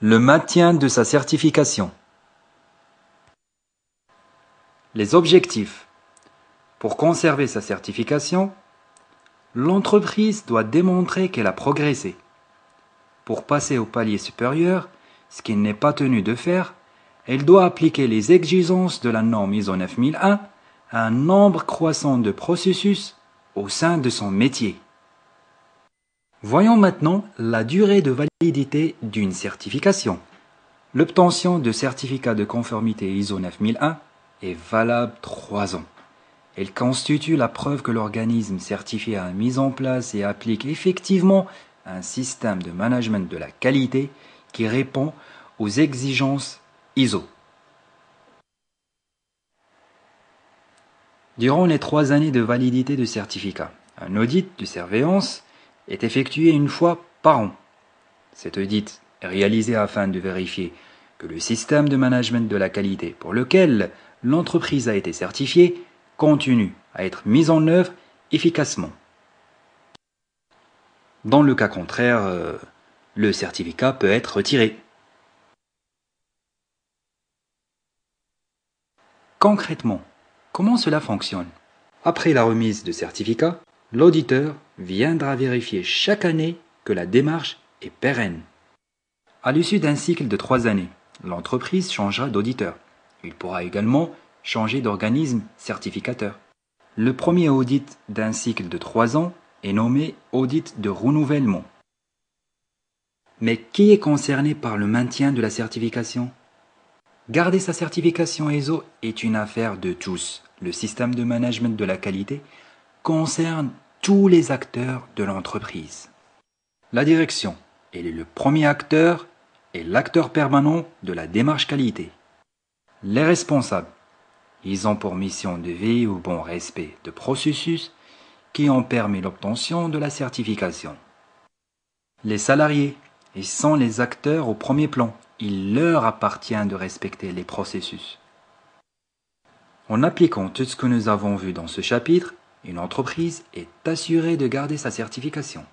Le maintien de sa certification. Les objectifs. Pour conserver sa certification, l'entreprise doit démontrer qu'elle a progressé. Pour passer au palier supérieur, ce qu'elle n'est pas tenue de faire, elle doit appliquer les exigences de la norme ISO 9001 à un nombre croissant de processus au sein de son métier. Voyons maintenant la durée de validité d'une certification. L'obtention de certificat de conformité ISO 9001 est valable 3 ans. Elle constitue la preuve que l'organisme certifié a mis en place et applique effectivement un système de management de la qualité qui répond aux exigences ISO. Durant les 3 années de validité de certificat, un audit de surveillance est effectué une fois par an. Cet audit est réalisé afin de vérifier que le système de management de la qualité pour lequel l'entreprise a été certifiée continue à être mis en œuvre efficacement. Dans le cas contraire, le certificat peut être retiré. Concrètement, comment cela fonctionne? Après la remise de certificat, l'auditeur viendra vérifier chaque année que la démarche est pérenne. À l'issue d'un cycle de 3 années, l'entreprise changera d'auditeur. Il pourra également changer d'organisme certificateur. Le premier audit d'un cycle de 3 ans est nommé audit de renouvellement. Mais qui est concerné par le maintien de la certification? Garder sa certification ISO est une affaire de tous. Le système de management de la qualité concerne tous les acteurs de l'entreprise. La direction, elle est le premier acteur et l'acteur permanent de la démarche qualité. Les responsables, ils ont pour mission de veiller au bon respect de processus qui ont permis l'obtention de la certification. Les salariés, ils sont les acteurs au premier plan. Il leur appartient de respecter les processus. En appliquant tout ce que nous avons vu dans ce chapitre, une entreprise est assurée de garder sa certification.